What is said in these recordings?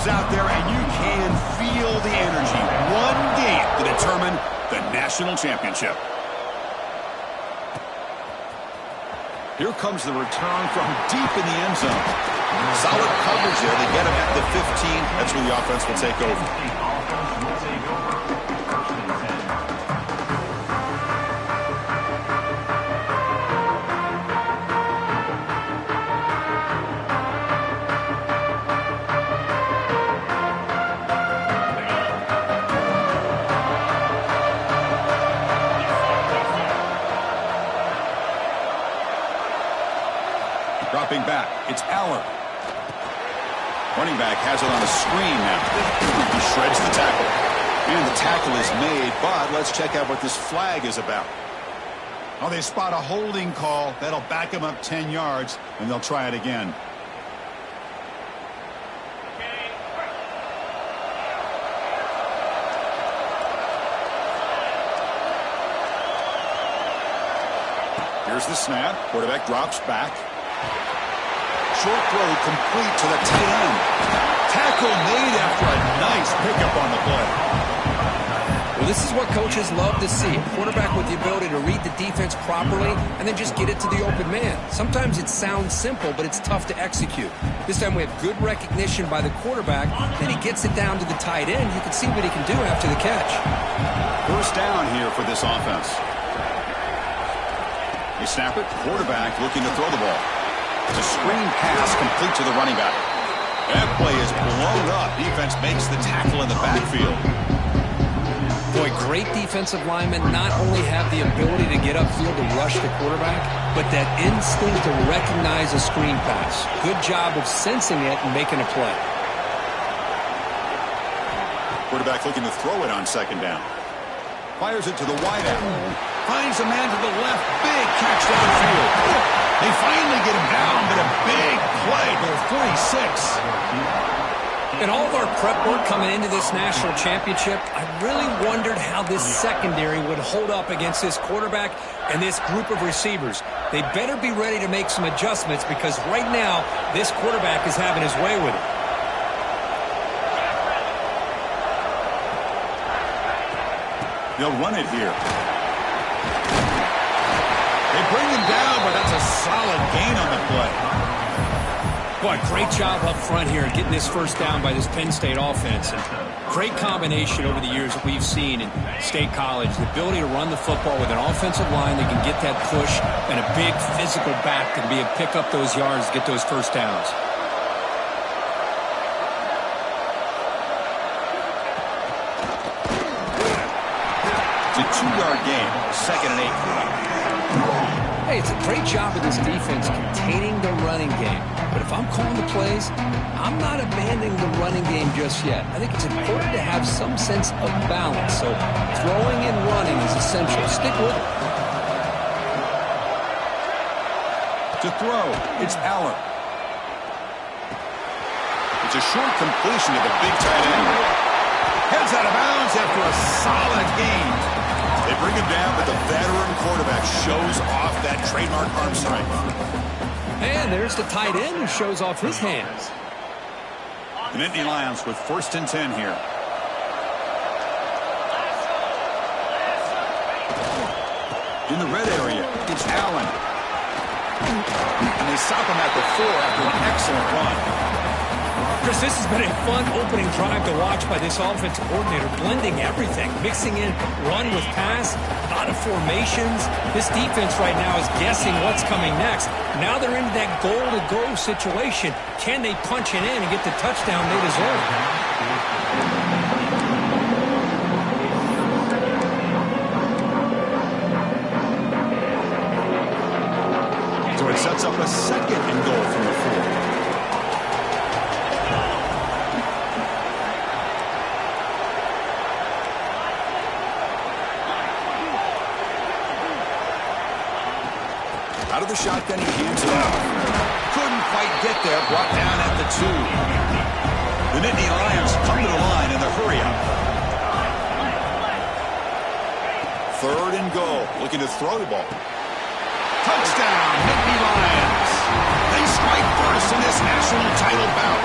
fans out there, and you can feel the energy. One game to determine the national championship. Here comes the return from deep in the end zone. Solid coverage there. They get him at the 15. That's where the offense will take over. Dropping back, it's Allen. Running back has it on a screen now. He shreds the tackle. And the tackle is made, but let's check out what this flag is about. Oh, they spot a holding call. That'll back him up 10 yards, and they'll try it again. Here's the snap. Quarterback drops back. Short throw complete to the tight end. Tackle made after a nice pickup on the play. Well, this is what coaches love to see. A quarterback with the ability to read the defense properly and then just get it to the open man. Sometimes it sounds simple, but it's tough to execute. This time we have good recognition by the quarterback. Then he gets it down to the tight end. You can see what he can do after the catch. First down here for this offense. They snap it. Quarterback looking to throw the ball. It's a screen pass complete to the running back. That play is blown up. Defense makes the tackle in the backfield. Boy, great defensive linemen not only have the ability to get upfield to rush the quarterback, but that instinct to recognize a screen pass. Good job of sensing it and making a play. Quarterback looking to throw it on second down. Fires it to the wideout. Finds a man to the left. Big catch downfield. They finally get him down, but a big play to the 46. In all of our prep work coming into this national championship, I really wondered how this secondary would hold up against this quarterback and this group of receivers. They better be ready to make some adjustments because right now, this quarterback is having his way with it. They'll run it here. They bring him down, but that's a solid gain on the play. Boy, great job up front here getting this first down by this Penn State offense. And great combination over the years that we've seen in State College. The ability to run the football with an offensive line that can get that push and a big physical back that can be able to pick up those yards, get those first downs. It's a 2-yard gain, 2nd and 8. Hey, it's a great job of this defense containing the running game. But if I'm calling the plays, I'm not abandoning the running game just yet. I think it's important to have some sense of balance. So throwing and running is essential. Stick with it. To throw, it's Allen. It's a short completion to the big tight end. Heads out of bounds after a solid gain. They bring him down, but the veteran quarterback shows off that trademark arm strength. And there's the tight end who shows off his hands. The Nittany Lions with 1st and 10 here. In the red area, it's Allen. And they stop him at the 4 after an excellent run. Chris, this has been a fun opening drive to watch by this offensive coordinator, blending everything, mixing in run with pass, a lot of formations. This defense right now is guessing what's coming next. Now they're into that goal-to-go situation. Can they punch it in and get the touchdown they deserve? So it sets up a 2nd and goal from the 4. Out of the shotgun, he hands it off. Couldn't quite get there, brought down at the 2. The Nittany Lions come to the line in the hurry-up. 3rd and goal, looking to throw the ball. Touchdown, Nittany Lions. They strike first in this national title bout.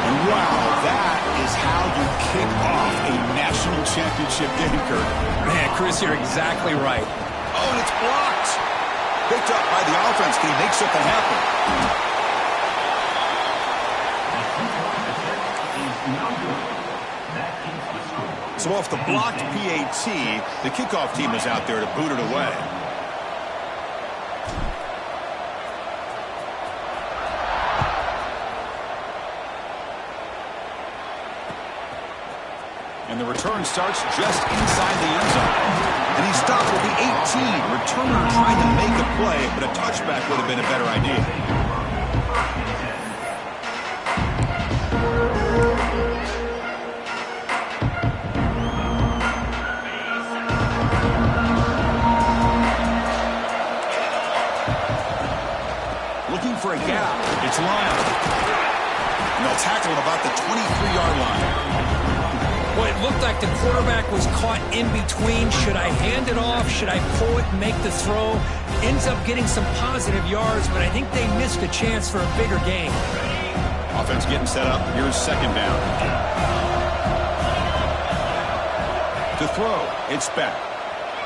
And wow, that is how you kick off a national championship game, Kurt. Man, Chris, you're exactly right. Oh, and it's blocked. Picked up by the offense. Can he make something happen? So off the blocked PAT, the kickoff team is out there to boot it away. And the return starts just inside the end zone. And he stopped with the 18. Returner trying to make a play, but a touchback would have been a better idea. Looking for a gap. It's Lyon. And they'll tackle at about the 23-yard line. Well, it looked like the quarterback was caught in between. Should I hand it off? Should I pull it and make the throw? Ends up getting some positive yards, but I think they missed a chance for a bigger gain. Offense getting set up. Here's second down. To throw, it's back.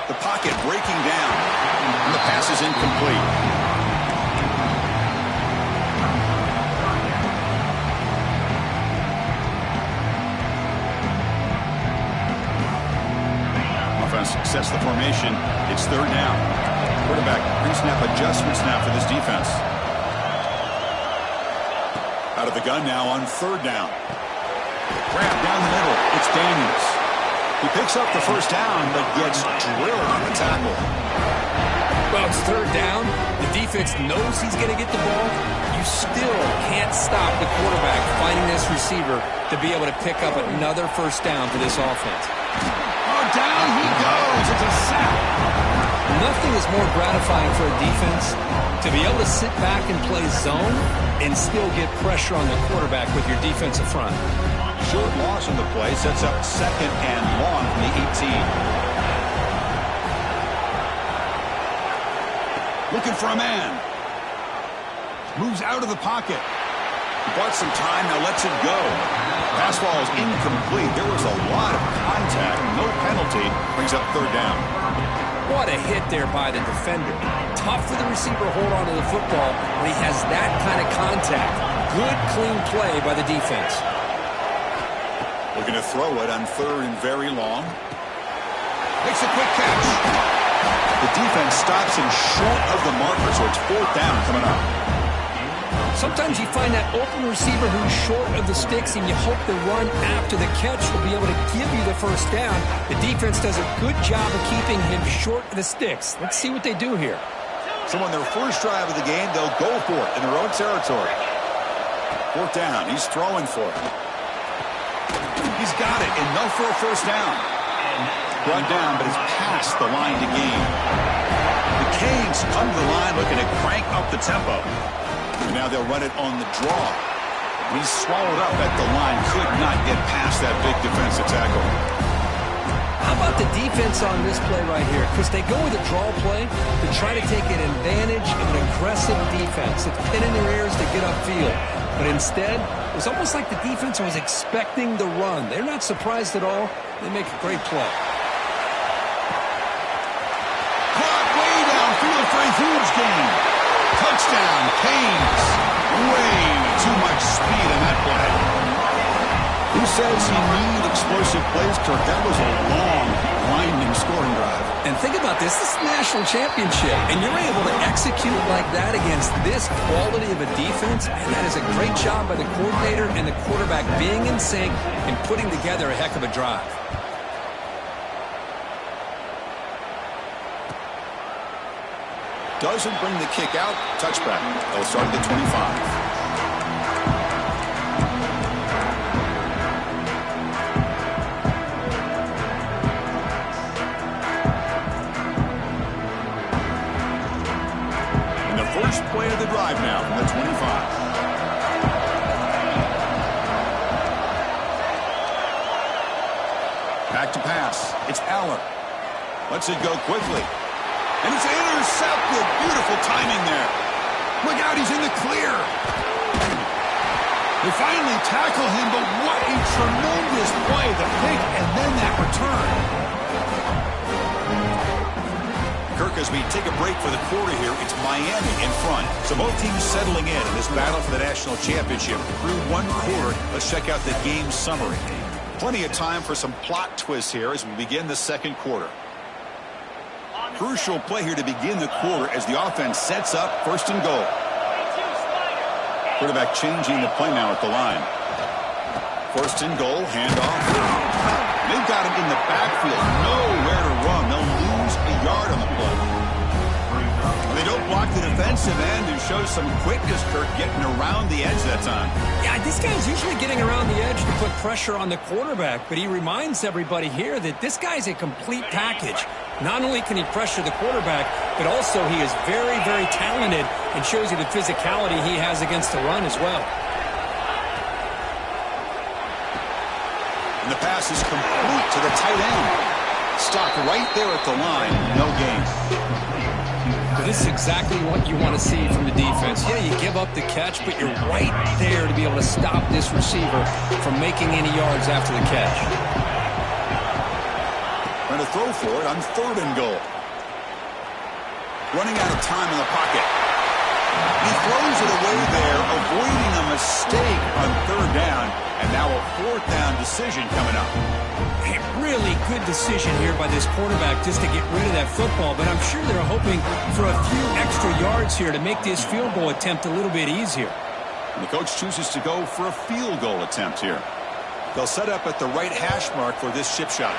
The pocket breaking down. And the pass is incomplete. Sets the formation. It's third down. Quarterback pre-snap adjustments now for this defense. Out of the gun now on third down. Grab down the middle. It's Daniels. He picks up the first down, but gets drilled on the tackle. Well, it's third down. The defense knows he's going to get the ball. You still can't stop the quarterback finding this receiver to be able to pick up another first down for this offense. Down he goes. It's a sack. Nothing is more gratifying for a defense to be able to sit back and play zone and still get pressure on the quarterback with your defensive front. Short loss on the play sets up second and long from the 18. Looking for a man. Moves out of the pocket. Bought some time, now lets it go. Pass ball is incomplete. There was a lot of contact. No penalty. Brings up third down. What a hit there by the defender. Tough for the receiver to hold on to the football when he has that kind of contact. Good, clean play by the defense. Looking to throw it on third and very long. Makes a quick catch. The defense stops him short of the marker, so it's fourth down coming up. Sometimes you find that open receiver who's short of the sticks, and you hope the run after the catch will be able to give you the first down. The defense does a good job of keeping him short of the sticks. Let's see what they do here. So on their first drive of the game, they'll go for it in their own territory. Fourth down. He's throwing for it. He's got it. Enough for a first down. Brought down, but it's past the line to gain. The Canes come to the line looking to crank up the tempo. And now they'll run it on the draw. He's swallowed up at the line. Could not get past that big defensive tackle. How about the defense on this play right here? Because they go with a draw play to try to take an advantage of an aggressive defense. It's pinning their ears to get upfield. But instead, it was almost like the defense was expecting the run. They're not surprised at all. They make a great play. Caught way downfield for a huge gain. Touchdown, Canes. Way too much speed in that play. Who says you need explosive plays, Kirk? That was a long, winding scoring drive. And think about this. This is a national championship, and you're able to execute like that against this quality of a defense, and that is a great job by the coordinator and the quarterback being in sync and putting together a heck of a drive. Doesn't bring the kick out. Touchback. They'll start at the 25. First play of the drive now from the 25. Back to pass. It's Aller. Lets it go quickly. And it's intercepted. Beautiful timing there. Look out, he's in the clear. They finally tackle him, but what a tremendous play. The pick and then that return. Kirk, as we take a break for the quarter here, it's Miami in front. So both teams settling in this battle for the national championship. Through one quarter, let's check out the game summary. Plenty of time for some plot twists here as we begin the second quarter. Crucial play here to begin the quarter as the offense sets up first and goal. Quarterback changing the play now at the line. First and goal, handoff. They've got him in the backfield. Nowhere to run. They'll lose a yard on the play. They don't block the defensive end and show some quickness, Kirk, getting around the edge that time. Yeah, this guy's usually getting around the edge to put pressure on the quarterback, but he reminds everybody here that this guy's a complete package. Not only can he pressure the quarterback, but also he is very, very talented and shows you the physicality he has against the run as well. And the pass is complete to the tight end. Stopped right there at the line. No gain. But this is exactly what you want to see from the defense. Yeah, you give up the catch, but you're right there to be able to stop this receiver from making any yards after the catch. Trying to throw for it on third and goal. Running out of time in the pocket. He throws it away there, avoiding a mistake on third down, and now a fourth down decision coming up. A really good decision here by this quarterback just to get rid of that football, but I'm sure they're hoping for a few extra yards here to make this field goal attempt a little bit easier. And the coach chooses to go for a field goal attempt here. They'll set up at the right hash mark for this chip shot.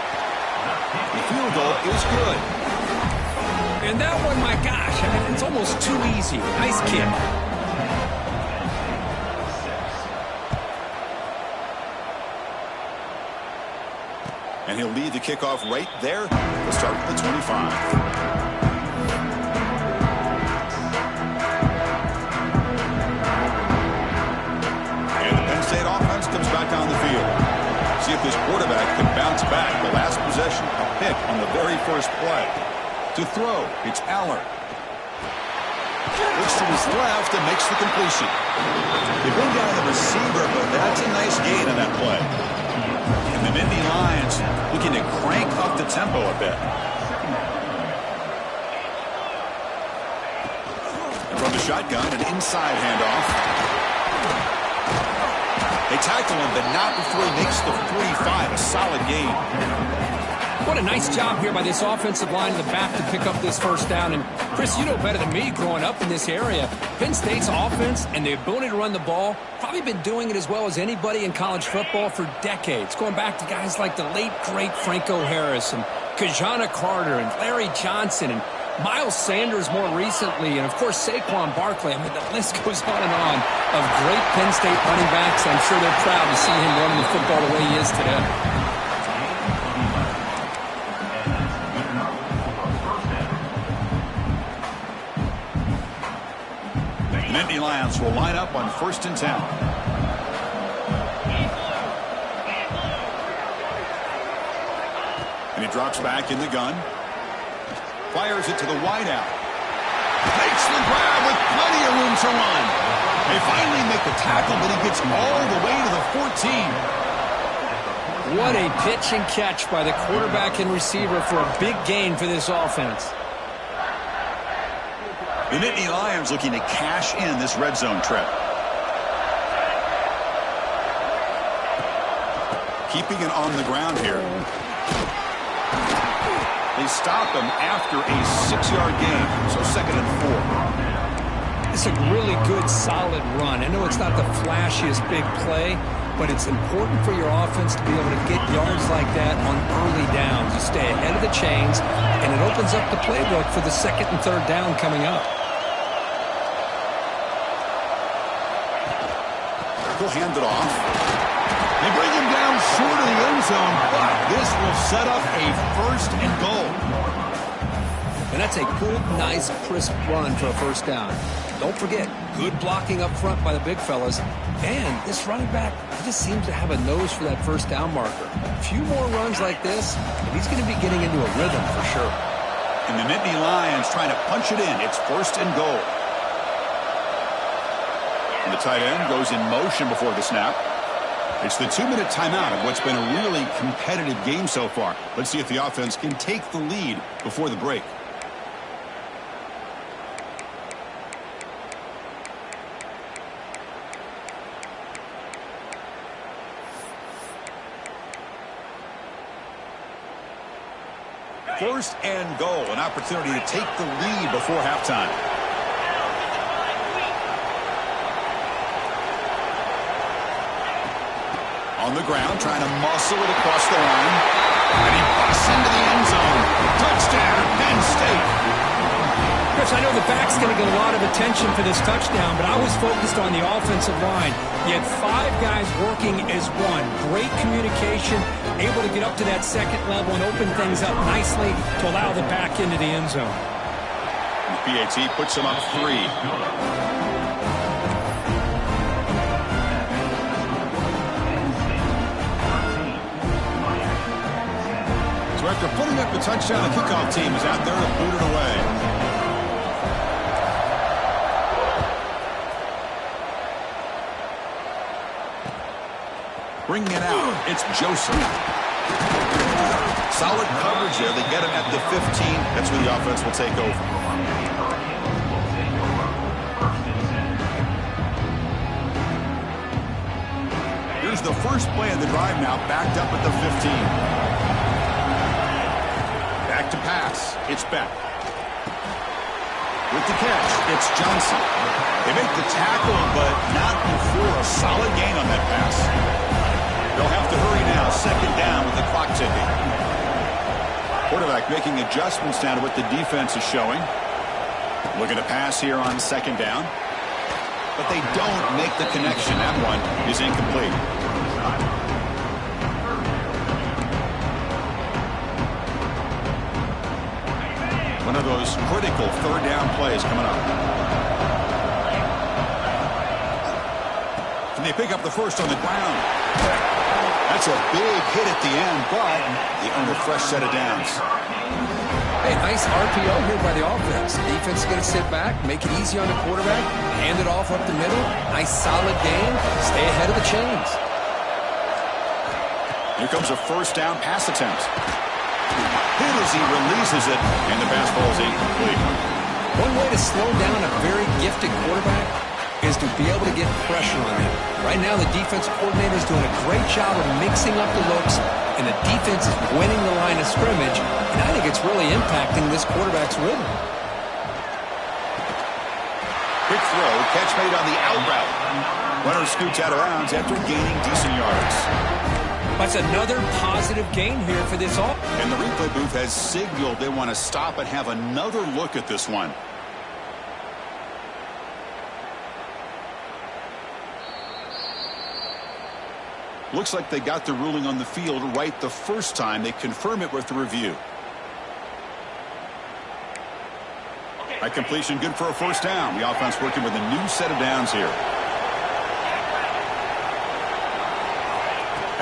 The field goal is good. And that one, my gosh, I mean, it's almost too easy. Nice kick. And he'll lead the kickoff right there. We'll start at the 25. And the Penn State offense comes back on the field. See if this quarterback can bounce back. The last possession, a pick on the very first play. To throw, it's Aller. Looks to his left and makes the completion. They bring down the receiver, but that's a nice gain on that play. And the Nittany Lions looking to crank up the tempo a bit. And from the shotgun, an inside handoff. They tackle him, but not before he makes the 45. A solid gain. What a nice job here by this offensive line in the back to pick up this first down. And, Chris, you know better than me growing up in this area. Penn State's offense and the ability to run the ball, probably been doing it as well as anybody in college football for decades, going back to guys like the late, great Franco Harris and Kajana Carter and Larry Johnson and Miles Sanders more recently, and, of course, Saquon Barkley. I mean, the list goes on and on of great Penn State running backs. I'm sure they're proud to see him running the football the way he is today. The Nittany Lions will line up on 1st and 10. And he drops back in the gun. Fires it to the wideout. Makes the grab with plenty of room to run. They finally make the tackle, but he gets all the way to the 14. What a pitch and catch by the quarterback and receiver for a big gain for this offense. The Nittany Lions looking to cash in this red zone trip. Keeping it on the ground here. They stop him after a 6-yard gain, so 2nd and 4. It's a really good, solid run. I know it's not the flashiest big play, but it's important for your offense to be able to get yards like that on early downs. You stay ahead of the chains, and it opens up the playbook for the 2nd and 3rd down coming up. He'll hand it off. They bring him down short of the end zone, but this will set up a 1st and goal. And that's a good, nice, crisp run for a 1st down. Don't forget, good blocking up front by the big fellas. And this running back, he just seems to have a nose for that 1st down marker. A few more runs like this, and he's going to be getting into a rhythm for sure. And the Nittany Lions trying to punch it in. It's 1st and goal. And the tight end goes in motion before the snap. It's the 2-minute timeout of what's been a really competitive game so far. Let's see if the offense can take the lead before the break. First and goal, an opportunity to take the lead before halftime. On the ground, trying to muscle it across the line. And he busts into the end zone. Touchdown, Penn State. Chris, I know the back's going to get a lot of attention for this touchdown, but I was focused on the offensive line. You had 5 guys working as one. Great communication, able to get up to that second level and open things up nicely to allow the back into the end zone. The PAT puts him up 3. So after putting up the touchdown, the kickoff team is out there to boot it away. Bringing it out, it's Joseph. Solid coverage there. They get him at the 15. That's where the offense will take over. Here's the first play of the drive now, backed up at the 15. Back to pass. It's Beck. With the catch, it's Johnson. They make the tackle, but not before a solid gain on that pass. They'll have to hurry now. Second down with the clock ticking. Quarterback making adjustments down to what the defense is showing. Looking to pass here on second down. But they don't make the connection. That one is incomplete. One of those critical third down plays coming up. Can they pick up the first on the ground? That's a big hit at the end, but they earn a fresh set of downs. Hey, nice RPO here by the offense. The defense is going to sit back, make it easy on the quarterback, hand it off up the middle. Nice solid game. Stay ahead of the chains. Here comes a first down pass attempt. Hit as he releases it, and the pass falls incomplete. One way to slow down a very gifted quarterback is to be able to get pressure on him. Right now, the defense coordinator is doing a great job of mixing up the looks, and the defense is winning the line of scrimmage, and I think it's really impacting this quarterback's rhythm. Quick throw, catch made on the out route. Runner scoots out of bounds after gaining decent yards. That's another positive gain here for this offense. And the replay booth has signaled they want to stop and have another look at this one. Looks like they got the ruling on the field right the first time. They confirm it with the review. That completion good for a first down. The offense working with a new set of downs here.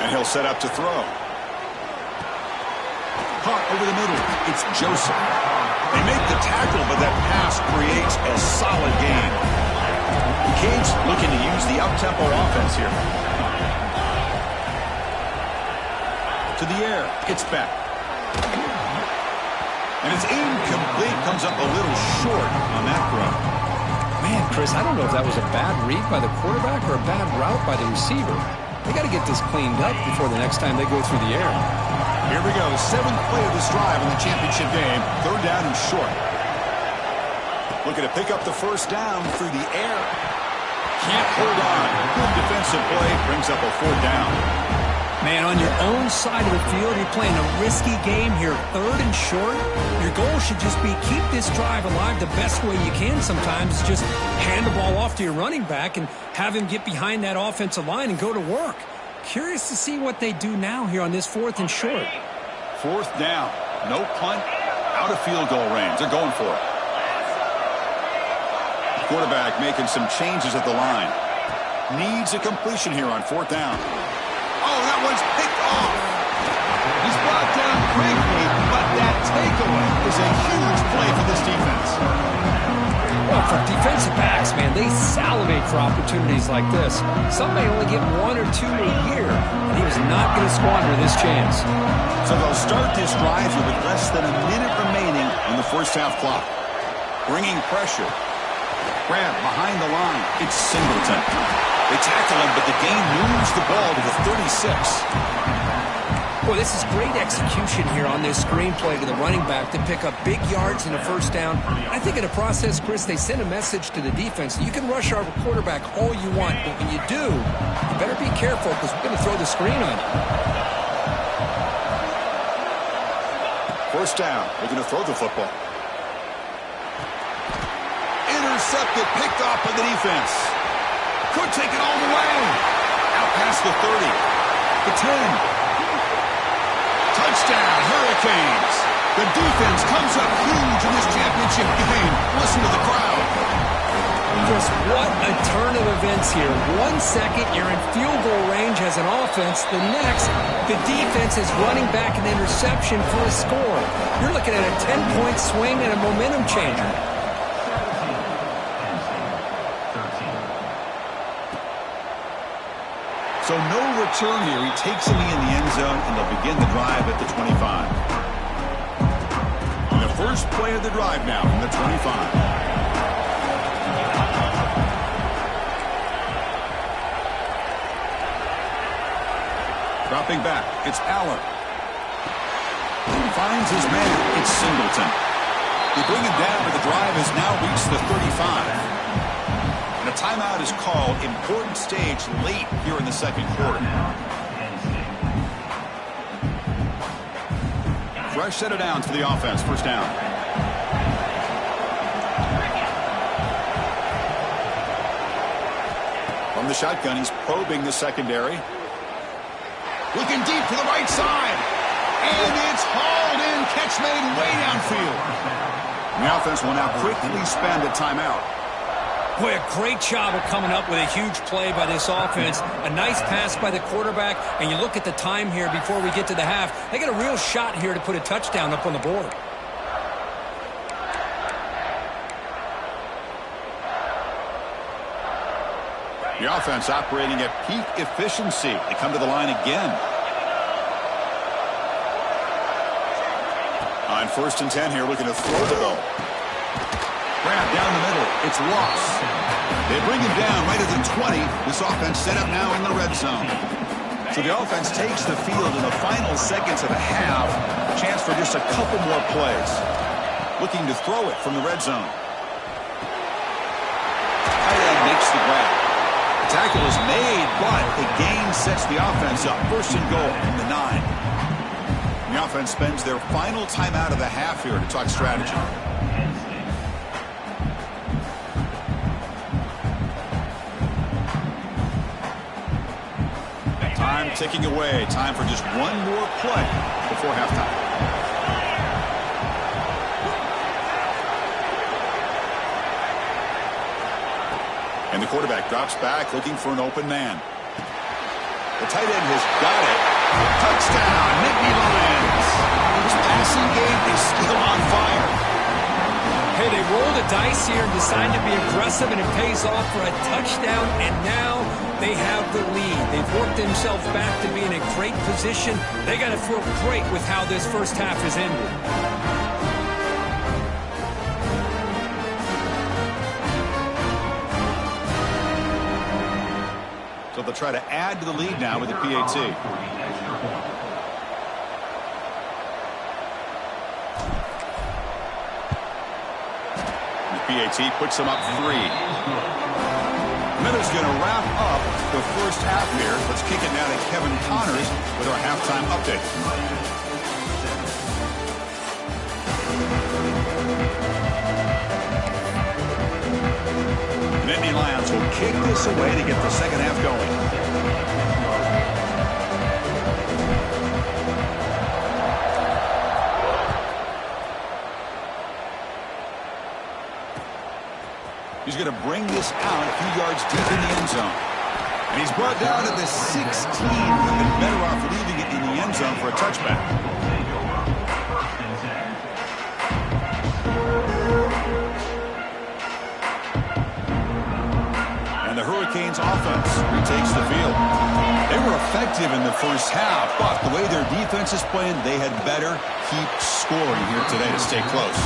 And he'll set up to throw. Caught over the middle. It's Joseph. They make the tackle, but that pass creates a solid gain. The Canes looking to use the up-tempo offense here. To the air, it's back. And it's incomplete, comes up a little short on that throw. Man, Chris, I don't know if that was a bad read by the quarterback or a bad route by the receiver. They got to get this cleaned up before the next time they go through the air. Here we go, 7th play of this drive in the championship game. Third down and short. Looking to pick up the first down through the air. Can't hold on. Good defensive play, brings up a fourth down. Man, on your own side of the field, you're playing a risky game here. Third and short. Your goal should just be keep this drive alive the best way you can sometimes. Is just hand the ball off to your running back and have him get behind that offensive line and go to work. Curious to see what they do now here on this 4th and short. Fourth down. No punt. Out of field goal range. They're going for it. Quarterback making some changes at the line. Needs a completion here on 4th down. Oh, that one's picked off. He's brought down quickly, but that takeaway is a huge play for this defense. Well, for defensive backs, man, they salivate for opportunities like this. Some may only get 1 or 2 a year, and he was not going to squander this chance. So they'll start this drive here with less than a minute remaining on the first half clock. Bringing pressure. Grab behind the line. It's Singleton. They tackle him, but the gain moves the ball to the 36. Boy, this is great execution here on this screenplay to the running back to pick up big yards in a first down. I think in the process, Chris, they send a message to the defense. You can rush our quarterback all you want, but when you do, you better be careful because we're going to throw the screen on you. First down. We're going to throw the football. Intercepted, picked off by the defense. Could take it all the way. Out past the 30. The 10. Touchdown, Hurricanes. The defense comes up huge in this championship game. Listen to the crowd. Chris, what a turn of events here. 1 second, you're in field goal range as an offense. The next, the defense is running back an interception for a score. You're looking at a 10-point swing and a momentum changer. So no return here. He takes him in the end zone, and they'll begin the drive at the 25. And the first play of the drive now from the 25. Dropping back, it's Allen. Finds his man, it's Singleton. They bring him down, but the drive has now reached the 35. And a timeout is called. Important stage late here in the second quarter. Fresh set of downs for the offense. First down. From the shotgun, he's probing the secondary. Looking deep to the right side. And it's hauled in. Catch made way downfield. And the offense will now quickly spend a timeout. Boy, a great job of coming up with a huge play by this offense. A nice pass by the quarterback, and you look at the time here before we get to the half. They got a real shot here to put a touchdown up on the board. The offense operating at peak efficiency. They come to the line again. On 1st and 10 here, looking to throw the ball. Grab down the middle. It's lost. They bring him down right at the 20. This offense set up now in the red zone. So the offense takes the field in the final seconds of the half. Chance for just a couple more plays. Looking to throw it from the red zone. Tight end makes the grab. The tackle is made, but the gain sets the offense up. 1st and goal from the 9. The offense spends their final timeout of the half here to talk strategy. Time ticking away. Time for just one more play before halftime. And the quarterback drops back looking for an open man. The tight end has got it. Touchdown, Natty Lions. His passing game is still on fire. Hey, they roll the dice here and decide to be aggressive, and it pays off for a touchdown, and now they have the lead. They've worked themselves back to be in a great position. They got to feel great with how this first half has ended. So they'll try to add to the lead now with the PAT. PAT puts them up 3. Miller's going to wrap up the first half here. Let's kick it now to Kevin Connors with our halftime update. The Natty Lions will kick this away to get the second half going. He's going to bring this out a few yards deep in the end zone. And he's brought down to the 16. And better off leaving it in the end zone for a touchback. Giants offense retakes the field. They were effective in the first half, but the way their defense is playing, they had better keep scoring here today to stay close.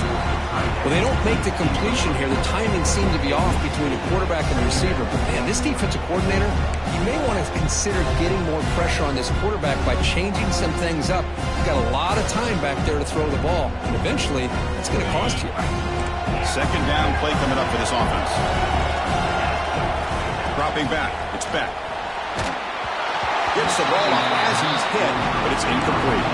Well, they don't make the completion here. The timing seemed to be off between the quarterback and the receiver. But, man, this defensive coordinator, you may want to consider getting more pressure on this quarterback by changing some things up. You've got a lot of time back there to throw the ball, and eventually it's going to cost you. Second down play coming up for this offense. Dropping back. It's back. Gets the ball up as he's hit, but it's incomplete.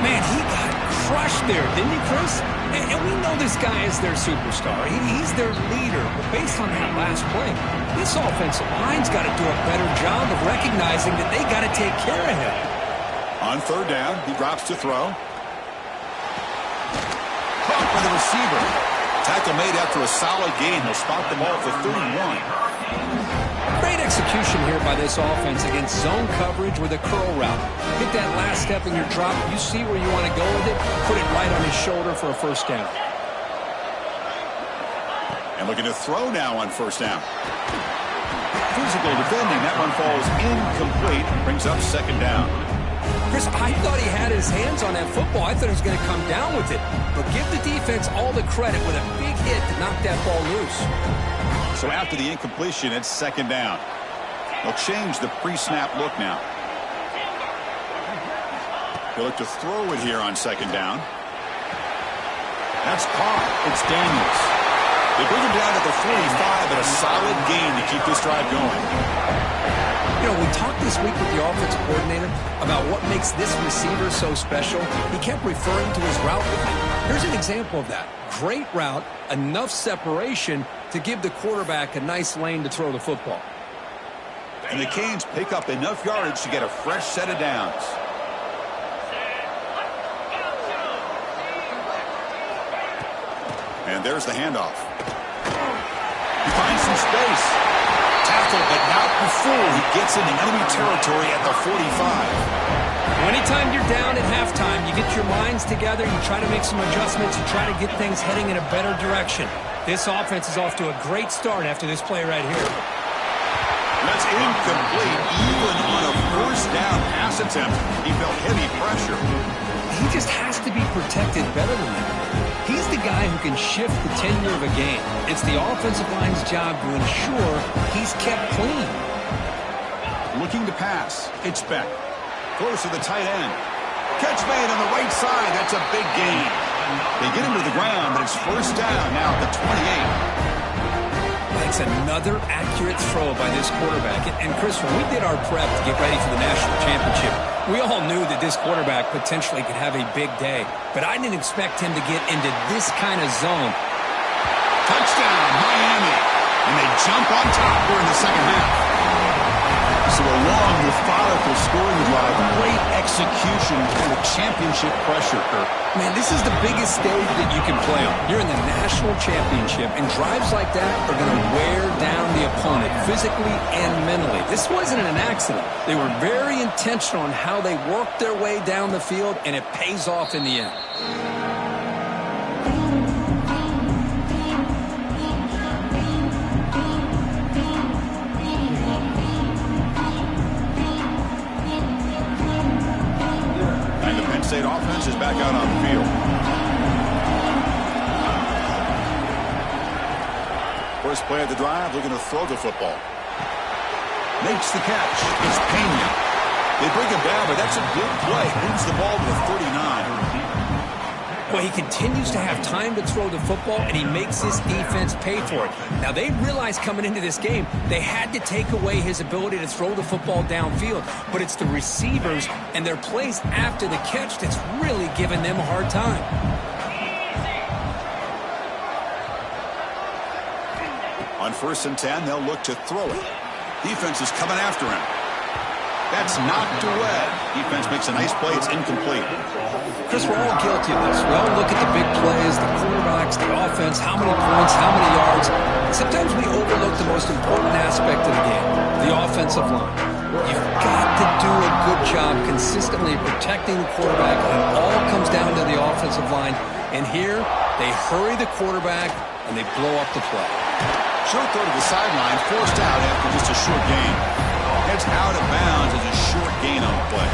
Man, he got crushed there, didn't he, Chris? And we know this guy is their superstar. He's their leader. But based on that last play, this offensive line's got to do a better job of recognizing that they got to take care of him. On third down, he drops to throw. Caught by the receiver. Tackle made after a solid gain. They'll spot the ball for 31. Great execution here by this offense against zone coverage with a curl route. Hit that last step in your drop. You see where you want to go with it. Put it right on his shoulder for a first down. And looking to throw now on first down. Physical defending. That one falls incomplete. Brings up second down. Chris, I thought he had his hands on that football. I thought he was going to come down with it. But give the defense all the credit with a big hit to knock that ball loose. So after the incompletion, it's second down. They'll change the pre-snap look now. They'll look to throw it here on second down. That's caught. It's Daniels. They bring him down to the 45 at a solid gain to keep this drive going. You know, we talked this week with the offensive coordinator about what makes this receiver so special. He kept referring to his route with me. Here's an example of that. Great route, enough separation to give the quarterback a nice lane to throw the football. And the Canes pick up enough yardage to get a fresh set of downs. And there's the handoff. He finds some space. Tackled, but not before he gets into enemy territory at the 45. Anytime you're down at halftime, you get your minds together, you try to make some adjustments, you try to get things heading in a better direction. This offense is off to a great start after this play right here. That's incomplete. Even on a first down pass attempt, he felt heavy pressure. He just has to be protected better than that. He's the guy who can shift the tenure of a game. It's the offensive line's job to ensure he's kept clean. Looking to pass. It's Beck. Close to the tight end. Catch made on the right side. That's a big gain. They get him to the ground, but it's first down now at the 28. That's another accurate throw by this quarterback. And Chris, when we did our prep to get ready for the national championship, we all knew that this quarterback potentially could have a big day. But I didn't expect him to get into this kind of zone. Touchdown, Miami. And they jump on top here in the second half. So a long, methodical scoring drive. Great execution and a championship pressure, Kirk. Man, this is the biggest stage that you can play on. You're in the national championship, and drives like that are going to wear down the opponent physically and mentally. This wasn't an accident. They were very intentional on how they worked their way down the field, and it pays off in the end. State offense is back out on the field. First play of the drive, looking to throw the football. Makes the catch. It's Pena. They bring him down, but that's a good play. Moves the ball to the 39. Well, he continues to have time to throw the football, and he makes his defense pay for it. Now, they realized coming into this game, they had to take away his ability to throw the football downfield. But it's the receivers and their plays after the catch that's really giving them a hard time. On 1st and 10, they'll look to throw it. Defense is coming after him. That's knocked away. Defense makes a nice play. It's incomplete. Chris, we're all guilty of this. We all look at the big plays, the quarterbacks, the offense, how many points, how many yards. Sometimes we overlook the most important aspect of the game, the offensive line. You've got to do a good job consistently protecting the quarterback, and it all comes down to the offensive line. And here, they hurry the quarterback, and they blow up the play. Short throw to the sideline, forced out after just a short gain. Gets out of bounds as a short gain on the play.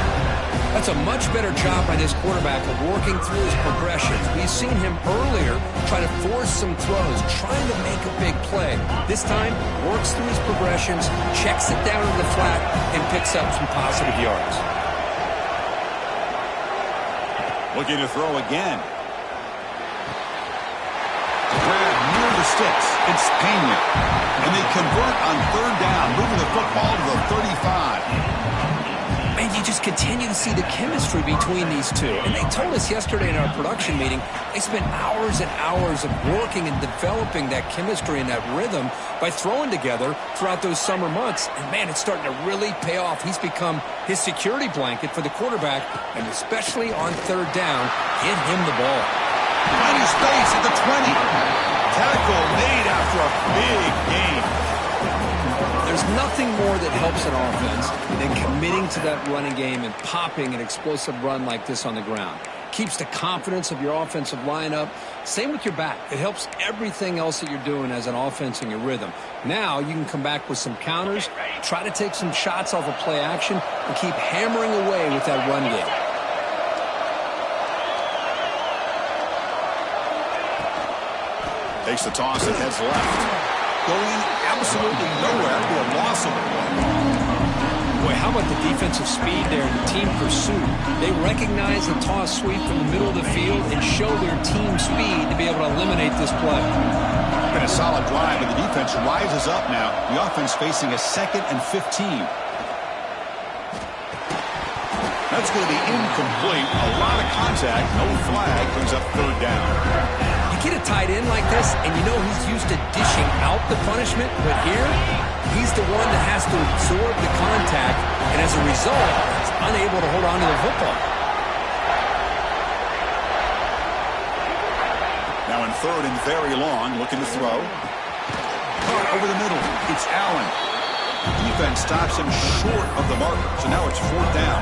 That's a much better job by this quarterback of working through his progressions. We've seen him earlier try to force some throws, trying to make a big play. This time, works through his progressions, checks it down to the flat, and picks up some positive yards. Looking to throw again. Grab near the sticks. It's Pena. And they convert on third down, moving the football to the 35. And you just continue to see the chemistry between these two. And they told us yesterday in our production meeting, they spent hours and hours of working and developing that chemistry and that rhythm by throwing together throughout those summer months. And, man, it's starting to really pay off. He's become his security blanket for the quarterback, and especially on third down, get him the ball. Plenty of space at the 20. Tackle made after a big gain. There's nothing more that helps an offense than committing to that running game and popping an explosive run like this on the ground. Keeps the confidence of your offensive lineup. Same with your back. It helps everything else that you're doing as an offense in your rhythm. Now you can come back with some counters, try to take some shots off of play action, and keep hammering away with that run game. Takes the toss and heads left. Going absolutely nowhere to a loss of the ball. Boy, how about the defensive speed there and the team pursuit? They recognize the toss sweep from the middle of the field and show their team speed to be able to eliminate this play. Been a solid drive, but the defense rises up now. The offense facing a 2nd and 15. That's going to be incomplete. A lot of contact. No flag. Brings up third down. Get a tight end like this, and you know he's used to dishing out the punishment, but here, he's the one that has to absorb the contact, and as a result, he's unable to hold on to the football. Now in third and very long, looking to throw. Over the middle, it's Allen. The defense stops him short of the marker, so now it's fourth down.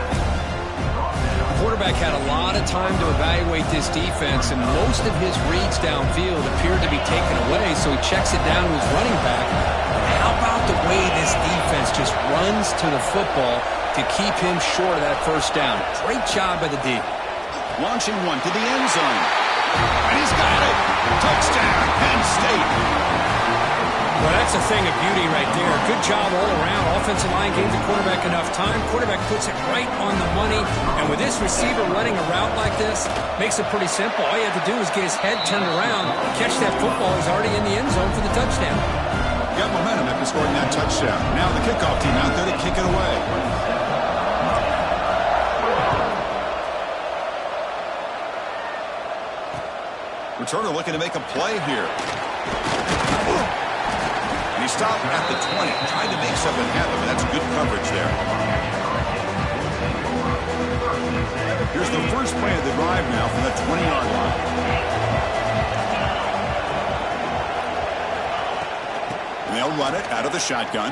Quarterback had a lot of time to evaluate this defense, and most of his reads downfield appeared to be taken away, so he checks it down to his running back. But how about the way this defense just runs to the football to keep him short of that first down? Great job by the D. Launching one to the end zone. And he's got it. Touchdown, Penn State. Well, that's a thing of beauty right there. Good job all around. Offensive line gave the quarterback enough time. Quarterback puts it right on the money. And with this receiver running a route like this, makes it pretty simple. All you have to do is get his head turned around, catch that football. He's already in the end zone for the touchdown. Got momentum after scoring that touchdown. Now the kickoff team out there to kick it away. Returner looking to make a play here. He stopped at the 20, trying to make something happen, but that's good coverage there. Here's the first play of the drive now from the 20-yard line. And they'll run it out of the shotgun.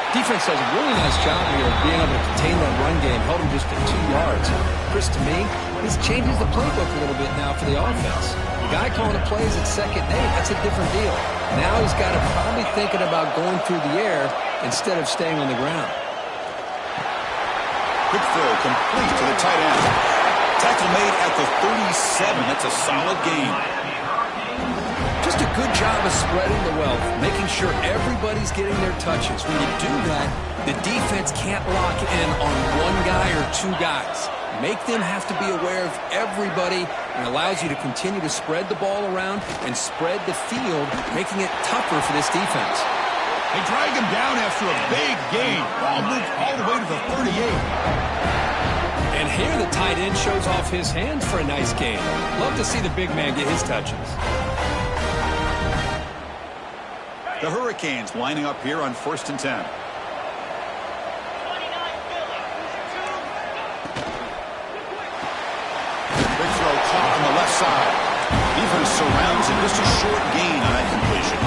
Defense does a really nice job here of being able to contain that run game, held him just at 2 yards. Chris, to me, this changes the playbook a little bit now for the offense. The guy calling the plays at 2nd and 8, that's a different deal. Now he's got to probably thinking about going through the air instead of staying on the ground. Quick throw complete to the tight end. Tackle made at the 37. That's a solid gain. Just a good job of spreading the wealth, making sure everybody's getting their touches. When you do that, the defense can't lock in on one guy or two guys. Make them have to be aware of everybody, and allows you to continue to spread the ball around and spread the field, making it tougher for this defense. They drag him down after a big gain. Ball moved all the way to the 38. And here the tight end shows off his hands for a nice gain. Love to see the big man get his touches. The Hurricanes lining up here on 1st and 10. Big throw caught on the left side. Defense surrounds him. Just a short gain on that completion.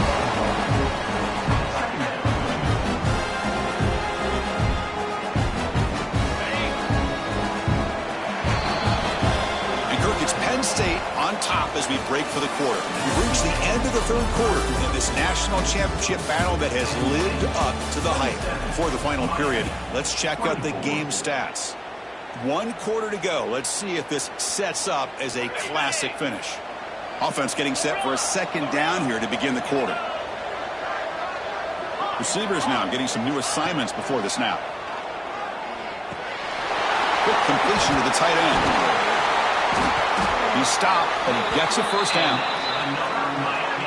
And Kirk, it's Penn State on on top as we break for the quarter. We've reached the end of the third quarter in this national championship battle that has lived up to the hype. Before the final period, let's check out the game stats. 1 quarter to go. Let's see if this sets up as a classic finish. Offense getting set for a second down here to begin the quarter. Receivers now getting some new assignments before the snap. Quick completion to the tight end. He stopped, and he gets a first down.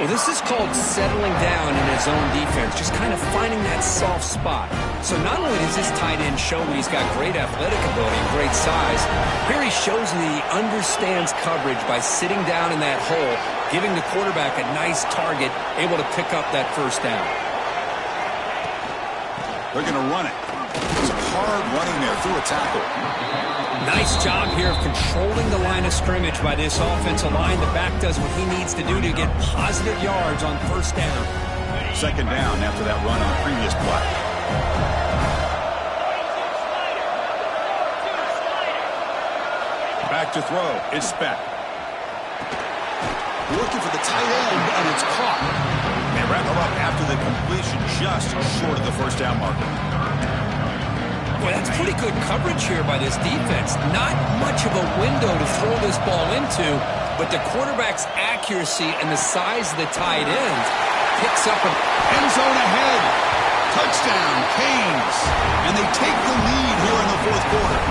Well, this is called settling down in his own defense, just kind of finding that soft spot. So not only does this tight end show that he's got great athletic ability and great size, here he shows that he understands coverage by sitting down in that hole, giving the quarterback a nice target, able to pick up that first down. They're going to run it. It's hard running there through a tackle. Nice job here of controlling the line of scrimmage by this offensive line. The back does what he needs to do to get positive yards on first down. Second down after that run on the previous play. Back to throw. It's Speck. Looking for the tight end, and it's caught. They wrap him up after the completion, just short of the first down marker. Boy, that's pretty good coverage here by this defense. Not much of a window to throw this ball into, but the quarterback's accuracy and the size of the tight end picks up an end zone ahead. Touchdown, Canes. And they take the lead here in the fourth quarter.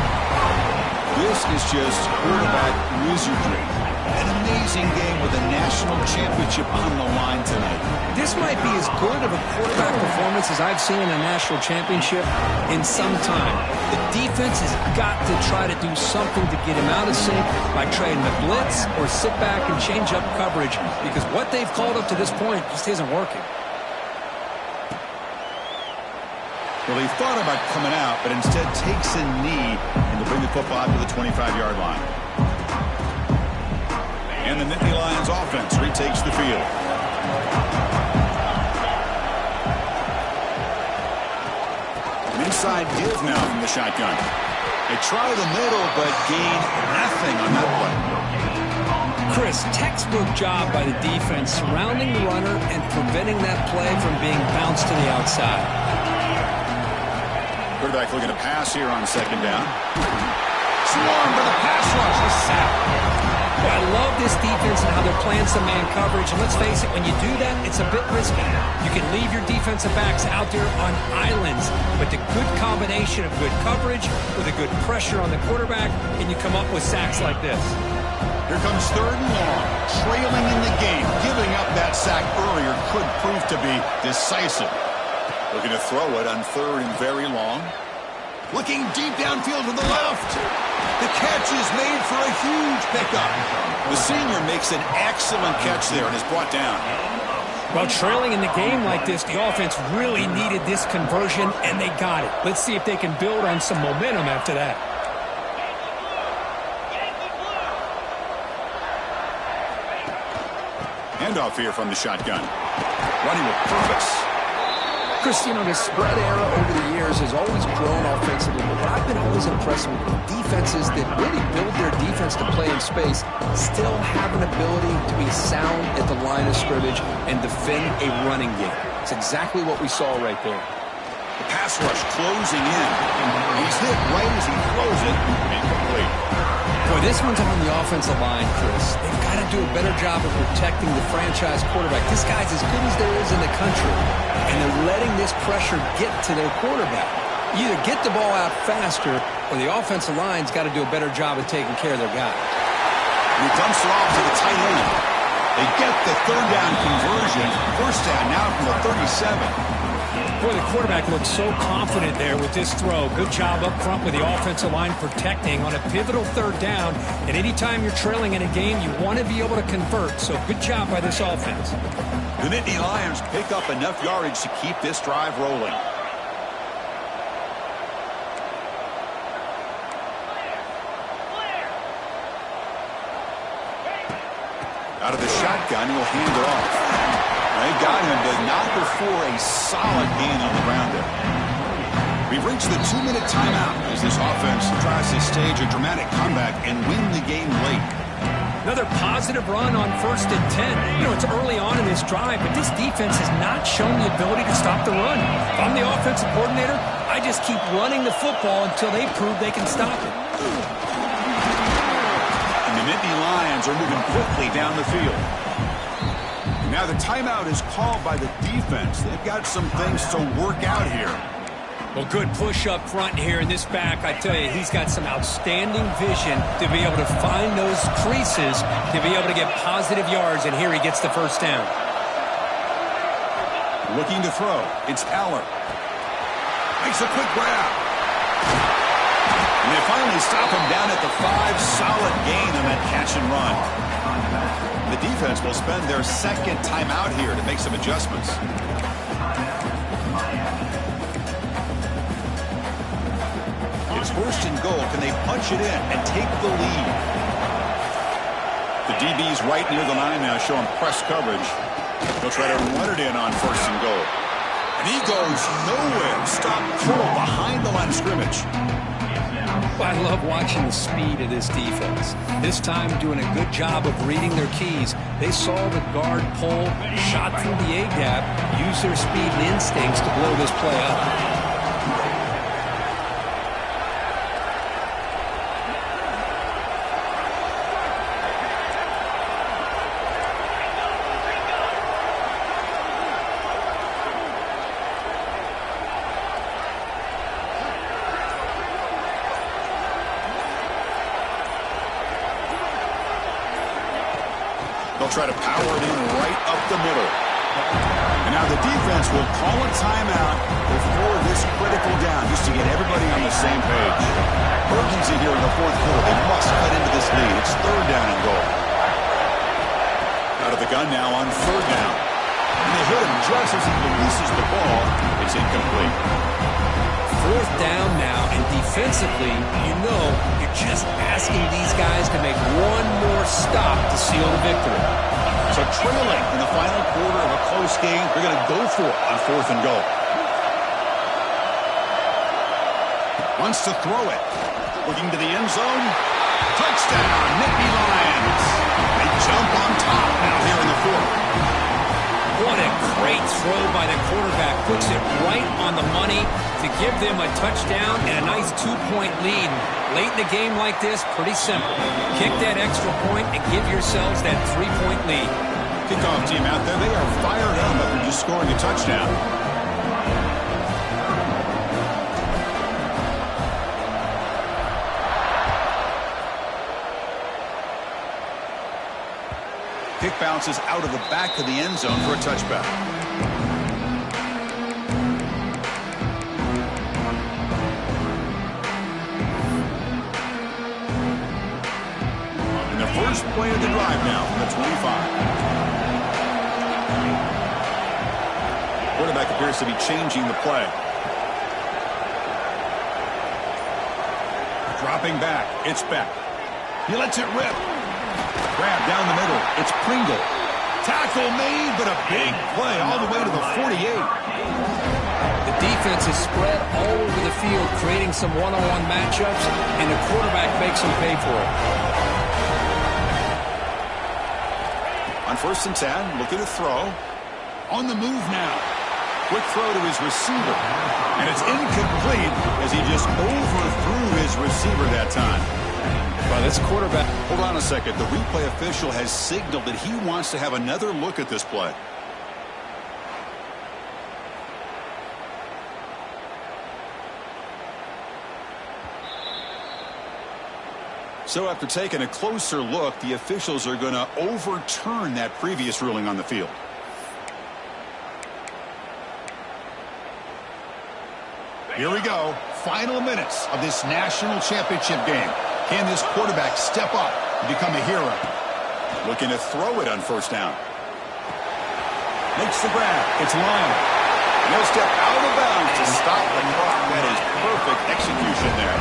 This is just quarterback wizardry. An amazing game with a national championship on the line tonight. This might be as good of a quarterback performance as I've seen in a national championship in some time. The defense has got to try to do something to get him out of sync by trying to blitz or sit back and change up coverage, because what they've called up to this point just isn't working. Well, he thought about coming out, but instead takes a knee and to bring the football out to the 25-yard line. And the Nittany Lions offense retakes the field. An inside give now from the shotgun. They try the middle, but gain nothing on that play. Chris, textbook job by the defense surrounding the runner and preventing that play from being bounced to the outside. Quarterback looking to pass here on second down. Swarmed by the pass rush. The sack. Well, I love this defense and how they're playing some man coverage. And let's face it, when you do that, it's a bit risky. You can leave your defensive backs out there on islands, but the good combination of good coverage with a good pressure on the quarterback, and you come up with sacks like this. Here comes third and long, trailing in the game. Giving up that sack earlier could prove to be decisive. Looking to throw it on third and very long. Looking deep downfield to the left. The catch is made for a huge pickup. The senior makes an excellent catch there and is brought down. Well, trailing in the game like this, the offense really needed this conversion, and they got it. Let's see if they can build on some momentum after that. Handoff here from the shotgun. Running with purpose. Chris, you know, the spread era over the years has always grown offensively, but I've been always impressed with defenses that really build their defense to play in space, still have an ability to be sound at the line of scrimmage and defend a running game. It's exactly what we saw right there. The pass rush closing in. He's hit right as he throws it. Incomplete. Boy, this one's on the offensive line, Chris. They've got to do a better job of protecting the franchise quarterback. This guy's as good as there is in the country, and they're letting this pressure get to their quarterback. Either get the ball out faster, or the offensive line's got to do a better job of taking care of their guy. He dumps it off to the tight end. They get the third down conversion. First down now from the 37. Boy, the quarterback looks so confident there with this throw. Good job up front with the offensive line protecting on a pivotal third down. And anytime you're trailing in a game, you want to be able to convert. So good job by this offense. The Nittany Lions pick up enough yardage to keep this drive rolling. Out of the shotgun, he'll hand it off. They got him, but not before a solid gain on the ground there. We've reached the 2-minute timeout as this offense tries to stage a dramatic comeback and win the game late. Another positive run on 1st and 10. You know, it's early on in this drive, but this defense has not shown the ability to stop the run. If I'm the offensive coordinator, I just keep running the football until they prove they can stop it. And the Nittany Lions are moving quickly down the field. Now the timeout is called by the defense. They've got some things to work out here. Well, good push up front here in this back. I tell you, he's got some outstanding vision to be able to find those creases, to be able to get positive yards, and here he gets the first down. Looking to throw. It's Aller. Makes a quick grab. And they finally stop him down at the 5. Solid gain on that catch and run. The defense will spend their second timeout here to make some adjustments. It's 1st and goal. Can they punch it in and take the lead? The DB's right near the line now, showing press coverage. They'll try to run it in on 1st and goal. And he goes nowhere. Stop cold behind the line of scrimmage. I love watching the speed of this defense. This time doing a good job of reading their keys. They saw the guard pull, shot through the A-gap, used their speed and instincts to blow this play up. They'll try to power it in right up the middle. And now the defense will call a timeout before this critical down, just to get everybody on the same page. Urgency here in the 4th quarter. They must cut into this lead. It's 3rd down and goal. Out of the gun now on 3rd down. And they hit him just as he releases the ball. It's incomplete. 4th down now, and defensively, you know, you're just asking these guys to make one more stop to seal the victory. So trailing in the final quarter of a close game, they're going to go for it on 4th and goal. Wants to throw it. Looking to the end zone. Touchdown, Nittany Lions. They jump on top now here in the 4th. What a great throw by the quarterback. Puts it right on the money to give them a touchdown and a nice 2-point lead. Late in the game like this, pretty simple. Kick that extra point and give yourselves that 3-point lead. Kickoff team out there, they are fired up after just scoring a touchdown. Kick bounces out of the back of the end zone for a touchback. And the first play of the drive now from the 25. Quarterback appears to be changing the play. Dropping back. It's Beck. He lets it rip. Grab down the middle. It's Pringle. Tackle made, but a big play all the way to the 48. The defense is spread all over the field, creating some one-on-one matchups, and the quarterback makes them pay for it. On 1st and 10, looking to throw. On the move now. Quick throw to his receiver. And it's incomplete as he just overthrew his receiver that time. Well, this quarterback. Hold on a second. The replay official has signaled that he wants to have another look at this play. So after taking a closer look, the officials are going to overturn that previous ruling on the field. Here we go. Final minutes of this national championship game. Can this quarterback step up and become a hero? Looking to throw it on 1st down. Makes the grab. It's Lyon. No step out of bounds to stop the clock. That is perfect execution there.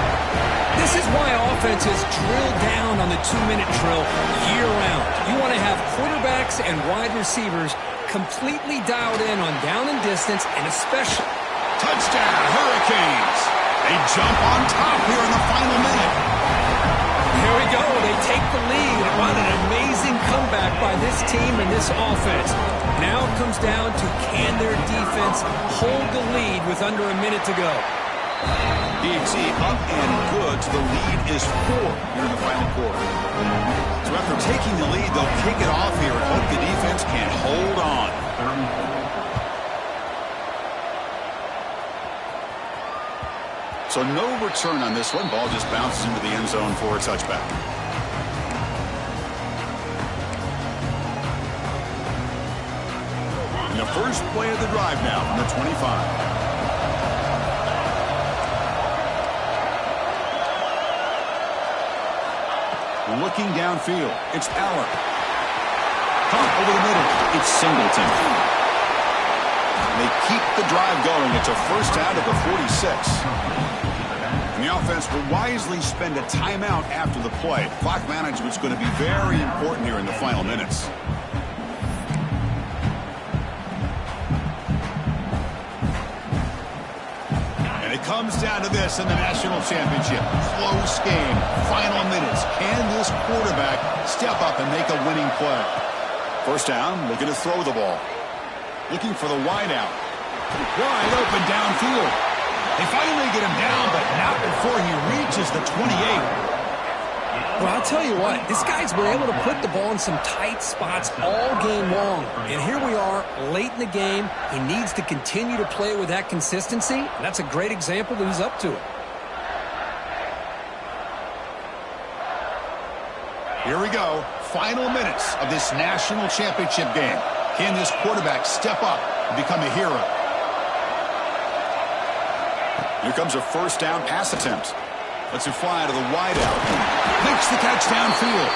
This is why offenses drill down on the 2-minute drill year-round. You want to have quarterbacks and wide receivers completely dialed in on down and distance, and especially... Touchdown, Hurricanes. They jump on top here in the final minute. Here we go. They take the lead. It What an amazing comeback by this team and this offense. Now it comes down to can their defense hold the lead with under a minute to go. DXC up and good, so the lead is 4 here in the final quarter. So after taking the lead, they'll kick it off here and hope the defense can hold on. So no return on this one. Ball just bounces into the end zone for a touchback. And the first play of the drive now from the 25. Looking downfield, it's Allen. Pump over the middle, it's Singleton. They keep the drive going. It's a first down at the 46. And the offense will wisely spend a timeout after the play. Clock management's going to be very important here in the final minutes. And it comes down to this in the national championship. Close game, final minutes. Can this quarterback step up and make a winning play? First down, looking to throw the ball. Looking for the wide out. Wide open downfield. They finally get him down, but not before he reaches the 28. Well, I'll tell you what, this guy's been able to put the ball in some tight spots all game long. And here we are, late in the game. He needs to continue to play with that consistency. And that's a great example that he's up to it. Here we go. Final minutes of this national championship game. Can this quarterback step up and become a hero? Here comes a first down pass attempt. Lets it fly to the wide out. Makes the catch downfield.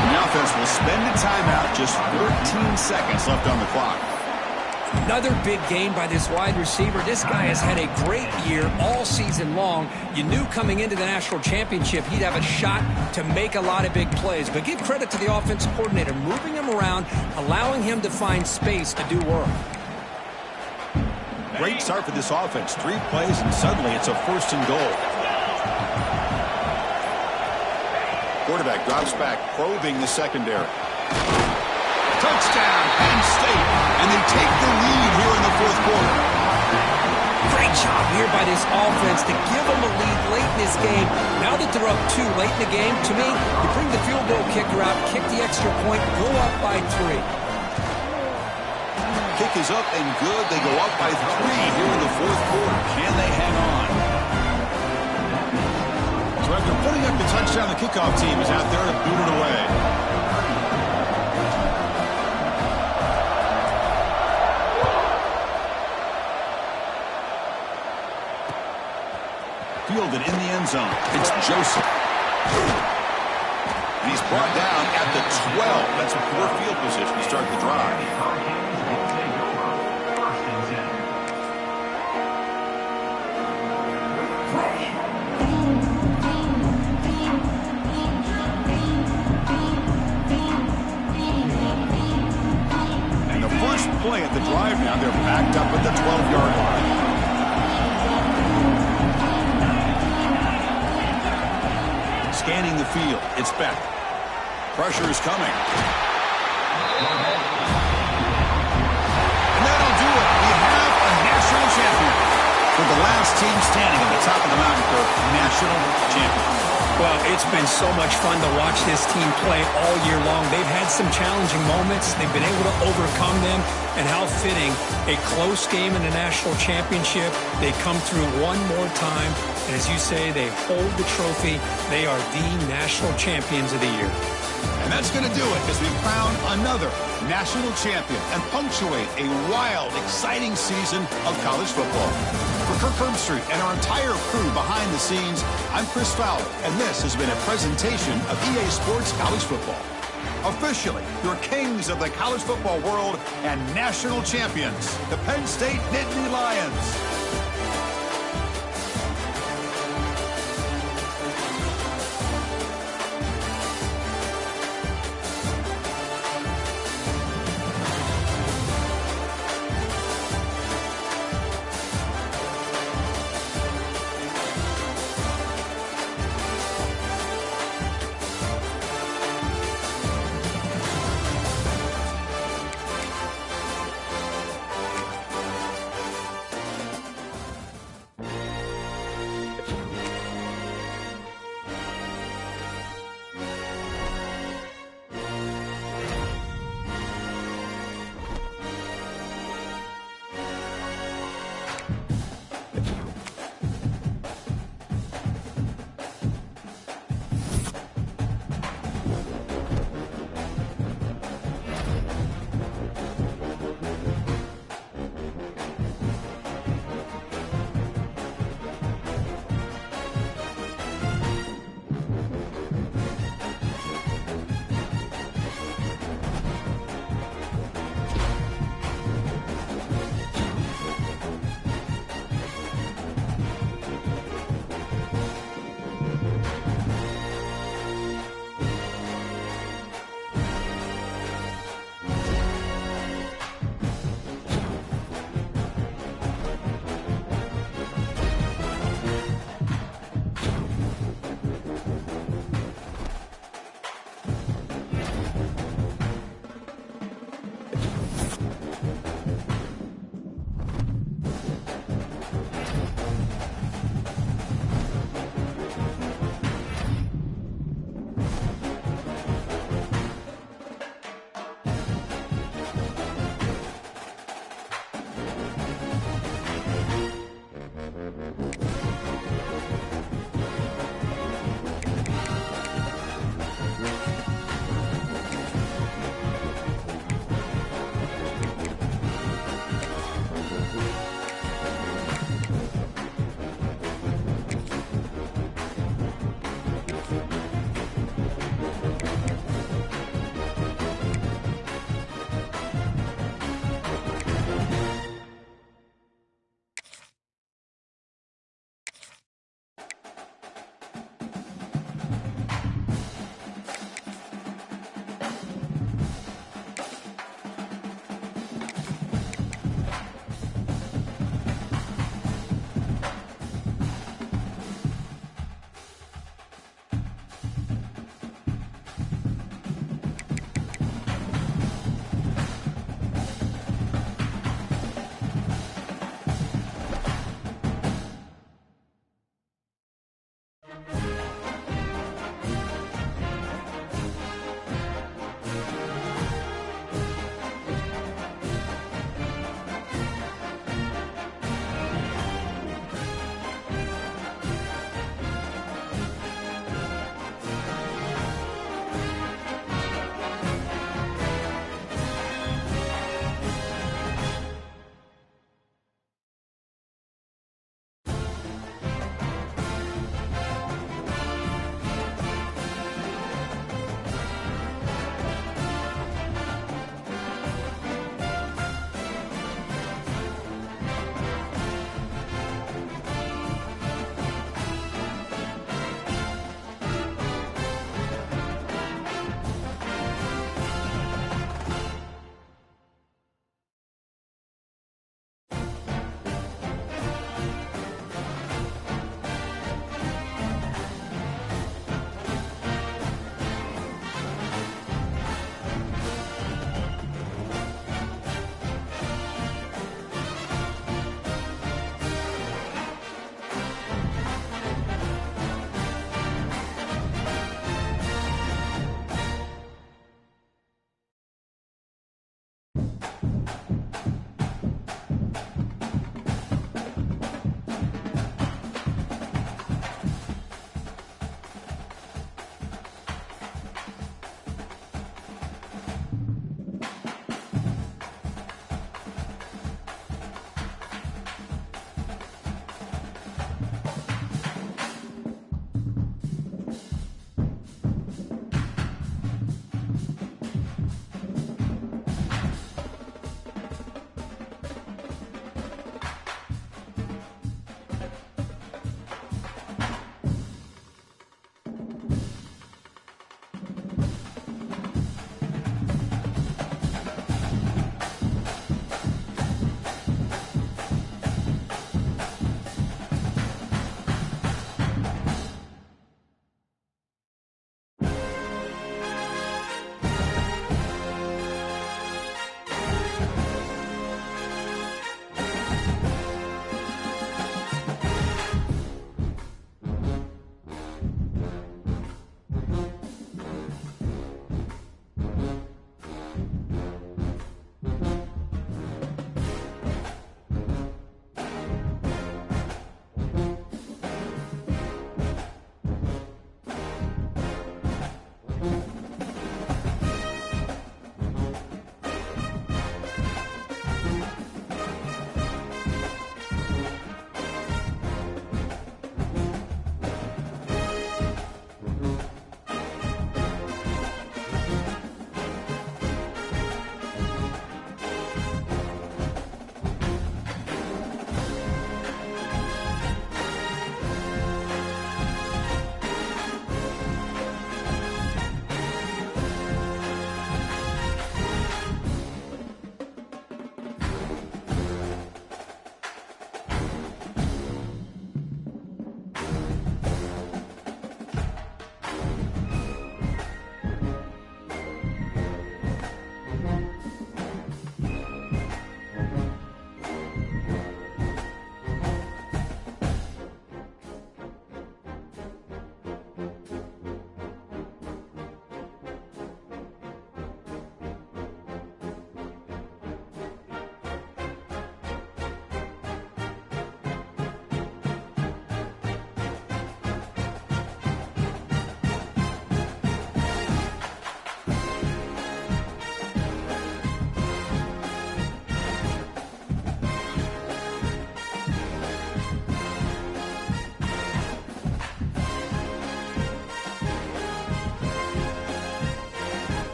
And the offense will spend a timeout. Just 14 seconds left on the clock. Another big gain by this wide receiver. This guy has had a great year all season long. You knew coming into the national championship he'd have a shot to make a lot of big plays. But give credit to the offensive coordinator, moving him around, allowing him to find space to do work. Great start for this offense. 3 plays and suddenly it's a first and goal. Quarterback drops back, probing the secondary. Touchdown, Penn State, and they take the lead here in the fourth quarter. Great job here by this offense to give them a lead late in this game. Now that they're up 2 late in the game, to me, you bring the field goal kicker out, kick the extra point, go up by 3. Kick is up and good. They go up by 3 here in the fourth quarter. Can they hang on? So after putting up the touchdown, the kickoff team is out there to boot it away. Fielded in the end zone. It's Joseph. And he's brought down at the 12. That's a poor field position to start the drive. Play at the drive now. They're backed up at the 12-yard line. Scanning the field. It's Beck. Pressure is coming. And that'll do it. We have a national champion. For the last team standing at the top of the mountain for national champion. Well, it's been so much fun to watch this team play all year long. They've had some challenging moments. They've been able to overcome them. And how fitting, a close game in the national championship. They come through one more time. And as you say, they hold the trophy. They are the national champions of the year. And that's going to do it as we crown another national champion and punctuate a wild, exciting season of college football. For Kirk Herbstreit and our entire crew behind the scenes, I'm Chris Fowler, and this has been a presentation of EA Sports College Football. Officially, your kings of the college football world and national champions, the Penn State Nittany Lions.